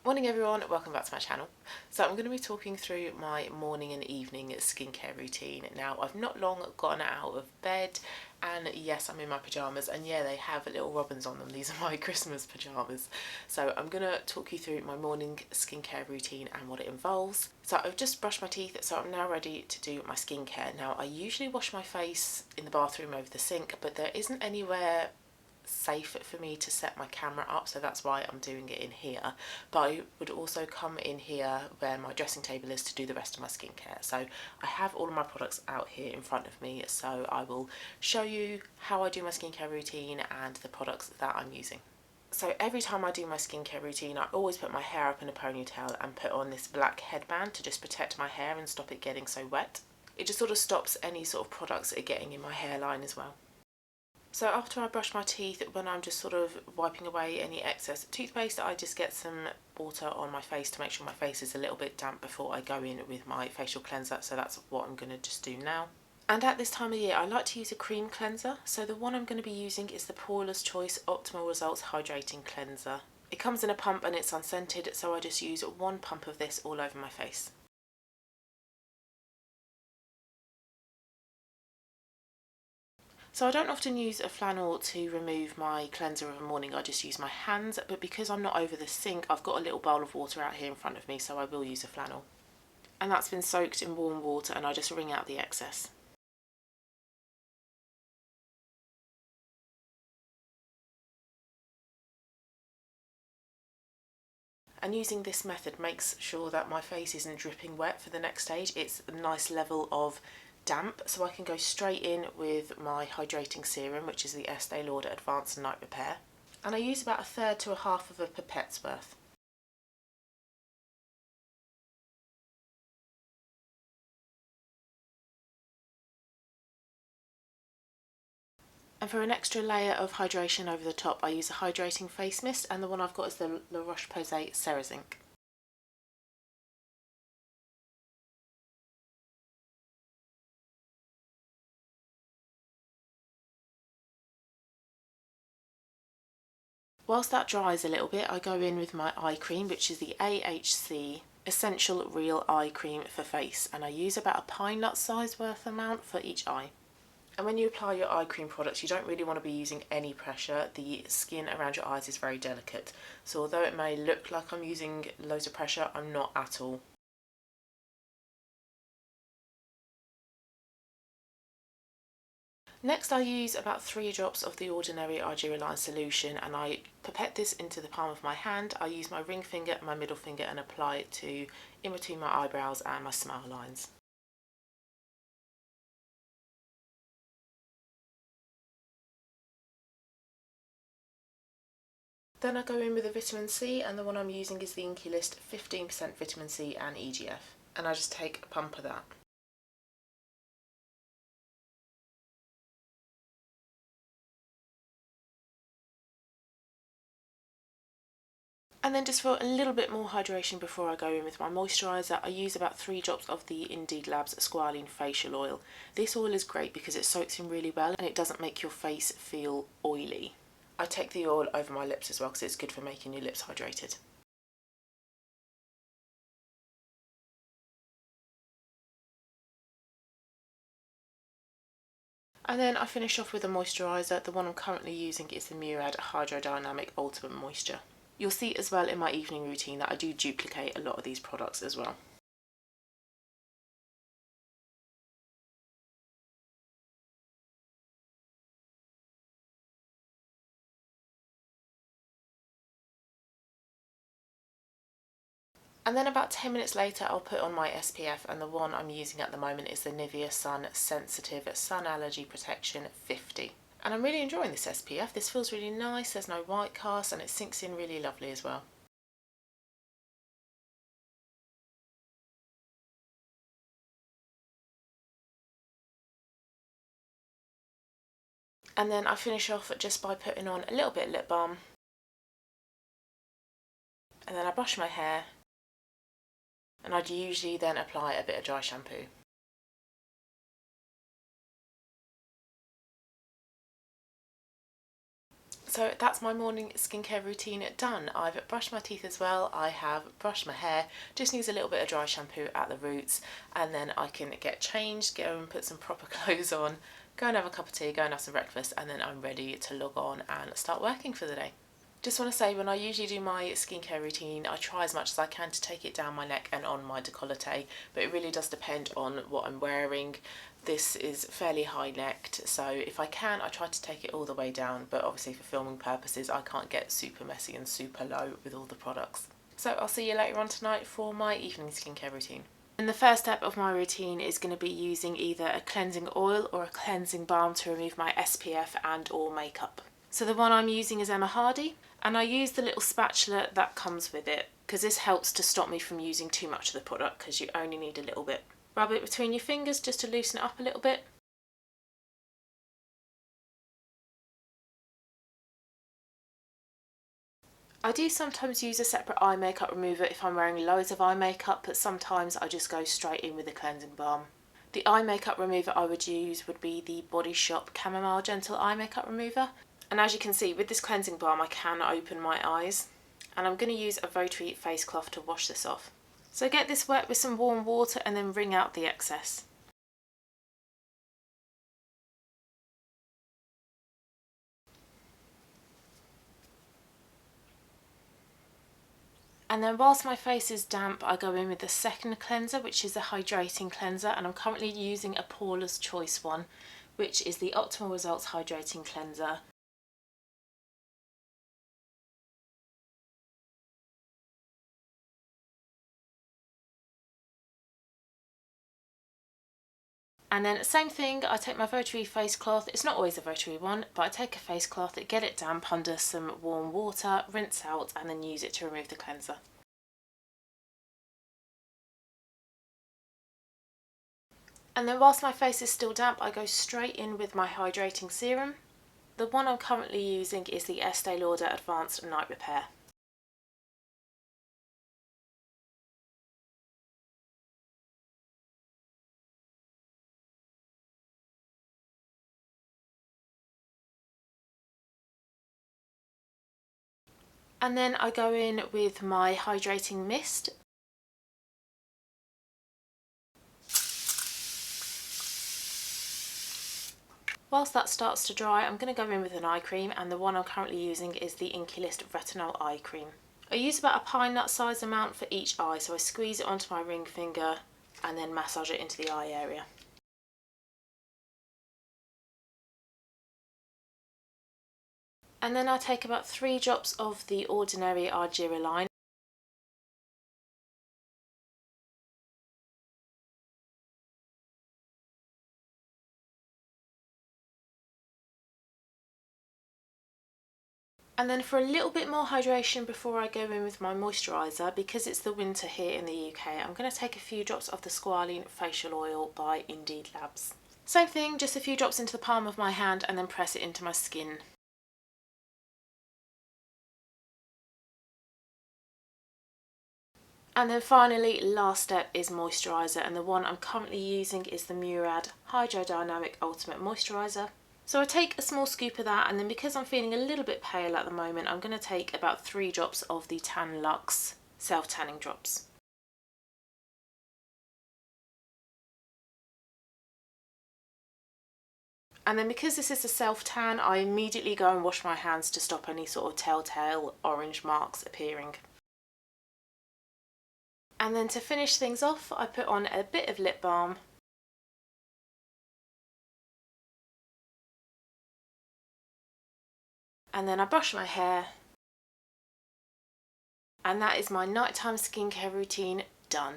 Morning everyone, welcome back to my channel. So I'm going to be talking through my morning and evening skincare routine. Now I've not long gotten out of bed and yes, I'm in my pyjamas and yeah, they have little robins on them. These are my Christmas pyjamas. So I'm going to talk you through my morning skincare routine and what it involves. So I've just brushed my teeth, so I'm now ready to do my skincare. Now I usually wash my face in the bathroom over the sink, but there isn't anywhere safe for me to set my camera up, so that's why I'm doing it in here. But I would also come in here where my dressing table is to do the rest of my skincare. So I have all of my products out here in front of me, so I will show you how I do my skincare routine and the products that I'm using. So every time I do my skincare routine, I always put my hair up in a ponytail and put on this black headband to just protect my hair and stop it getting so wet. It just sort of stops any sort of products getting in my hairline as well. So after I brush my teeth, when I'm just sort of wiping away any excess toothpaste, I just get some water on my face to make sure my face is a little bit damp before I go in with my facial cleanser. So that's what I'm going to just do now. And at this time of year, I like to use a cream cleanser. So the one I'm going to be using is the Paula's Choice Optimal Results Hydrating Cleanser. It comes in a pump and it's unscented, so I just use one pump of this all over my face. So I don't often use a flannel to remove my cleanser of a morning, I just use my hands, but because I'm not over the sink, I've got a little bowl of water out here in front of me, so I will use a flannel. And that's been soaked in warm water and I just wring out the excess. And using this method makes sure that my face isn't dripping wet for the next stage. It's a nice level of damp, so I can go straight in with my Hydrating Serum, which is the Estee Lauder Advanced Night Repair. And I use about 1/3 to 1/2 of a pipette's worth. And for an extra layer of hydration over the top, I use a hydrating face mist, and the one I've got is the Roche Posay Serozinc. Whilst that dries a little bit, I go in with my eye cream, which is the AHC Essential Real Eye Cream for face, and I use about a pine nut size worth amount for each eye. And when you apply your eye cream products, you don't really want to be using any pressure. The skin around your eyes is very delicate. So although it may look like I'm using loads of pressure, I'm not at all. Next I use about 3 drops of the ordinary Argireline Solution and I pipette this into the palm of my hand. I use my ring finger and my middle finger and apply it to in between my eyebrows and my smile lines. Then I go in with a vitamin C, and the one I'm using is the Inky List 15% vitamin C and EGF, and I just take a pump of that. And then just for a little bit more hydration before I go in with my moisturiser, I use about 3 drops of the Indeed Labs Squalene Facial Oil. This oil is great because it soaks in really well and it doesn't make your face feel oily. I take the oil over my lips as well because it's good for making your lips hydrated. And then I finish off with a moisturiser. The one I'm currently using is the Murad Hydrodynamic Ultimate Moisture. You'll see as well in my evening routine that I do duplicate a lot of these products as well. And then about 10 minutes later I'll put on my SPF, and the one I'm using at the moment is the Nivea Sun Sensitive Sun Allergy Protection 50. And I'm really enjoying this SPF. This feels really nice, there's no white cast and it sinks in really lovely as well. And then I finish off just by putting on a little bit of lip balm. And then I brush my hair. And I'd usually then apply a bit of dry shampoo. So that's my morning skincare routine done. I've brushed my teeth as well, I have brushed my hair, just needs a little bit of dry shampoo at the roots, and then I can get changed, go and put some proper clothes on, go and have a cup of tea, go and have some breakfast, and then I'm ready to log on and start working for the day. Just want to say, when I usually do my skincare routine, I try as much as I can to take it down my neck and on my décolleté, but it really does depend on what I'm wearing. This is fairly high necked, so if I can, I try to take it all the way down, but obviously for filming purposes I can't get super messy and super low with all the products. So I'll see you later on tonight for my evening skincare routine. And the first step of my routine is going to be using either a cleansing oil or a cleansing balm to remove my SPF and or makeup. So the one I'm using is Hardie, and I use the little spatula that comes with it because this helps to stop me from using too much of the product because you only need a little bit. Rub it between your fingers just to loosen it up a little bit. I do sometimes use a separate eye makeup remover if I'm wearing loads of eye makeup, but sometimes I just go straight in with the cleansing balm. The eye makeup remover I would use would be the Body Shop Chamomile Gentle Eye Makeup Remover. And as you can see, with this cleansing balm I can open my eyes, and I'm going to use a rotary face cloth to wash this off. So get this wet with some warm water and then wring out the excess. And then whilst my face is damp, I go in with the second cleanser, which is a hydrating cleanser, and I'm currently using a Paula's Choice one, which is the Optimal Results Hydrating Cleanser. And then same thing, I take my rotary face cloth, it's not always a rotary one, but I take a face cloth, get it damp under some warm water, rinse out, and then use it to remove the cleanser. And then whilst my face is still damp, I go straight in with my Hydrating Serum. The one I'm currently using is the Estee Lauder Advanced Night Repair. And then I go in with my hydrating mist. Whilst that starts to dry, I'm going to go in with an eye cream, and the one I'm currently using is the Inkey Retinol Eye Cream. I use about a pine nut size amount for each eye, so I squeeze it onto my ring finger and then massage it into the eye area. And then I take about 3 drops of the ordinary Argireline. And then for a little bit more hydration before I go in with my moisturiser, because it's the winter here in the UK, I'm going to take a few drops of the Squalene Facial Oil by Indeed Labs. Same thing, just a few drops into the palm of my hand and then press it into my skin. And then finally, last step is moisturiser, and the one I'm currently using is the Murad Hydrodynamic Ultimate Moisturiser. So I take a small scoop of that, and then because I'm feeling a little bit pale at the moment, I'm going to take about 3 drops of the Tan Luxe self-tanning drops. And then because this is a self-tan, I immediately go and wash my hands to stop any sort of telltale orange marks appearing. And then to finish things off, I put on a bit of lip balm. And then I brush my hair. And that is my nighttime skincare routine done.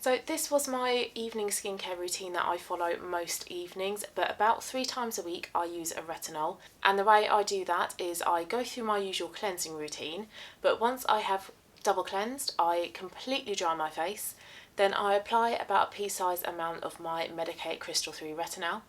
So this was my evening skincare routine that I follow most evenings, but about 3 times a week I use a retinol. And the way I do that is I go through my usual cleansing routine, but once I have double cleansed, I completely dry my face. Then I apply about a pea-sized amount of my Medicate Crystal 3 retinol.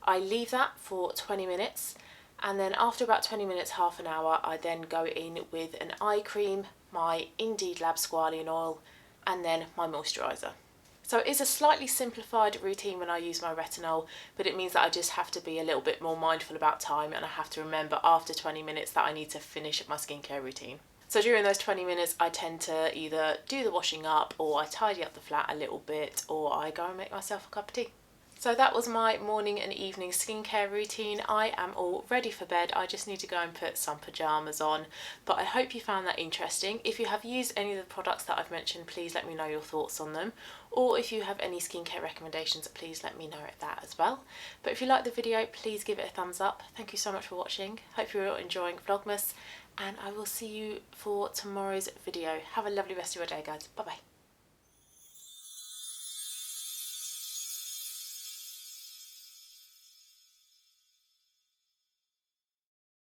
I leave that for 20 minutes, and then after about 20 minutes, half an hour, I then go in with an eye cream, my Indeed Lab Squalene oil, and then my moisturiser. So it is a slightly simplified routine when I use my retinol, but it means that I just have to be a little bit more mindful about time, and I have to remember after 20 minutes that I need to finish my skincare routine. So during those 20 minutes I tend to either do the washing up, or I tidy up the flat a little bit, or I go and make myself a cup of tea. So that was my morning and evening skincare routine. I am all ready for bed. I just need to go and put some pyjamas on. But I hope you found that interesting. If you have used any of the products that I've mentioned, please let me know your thoughts on them. Or if you have any skincare recommendations, please let me know that as well. But if you like the video, please give it a thumbs up. Thank you so much for watching. Hope you're all enjoying Vlogmas, and I will see you for tomorrow's video. Have a lovely rest of your day, guys. Bye bye.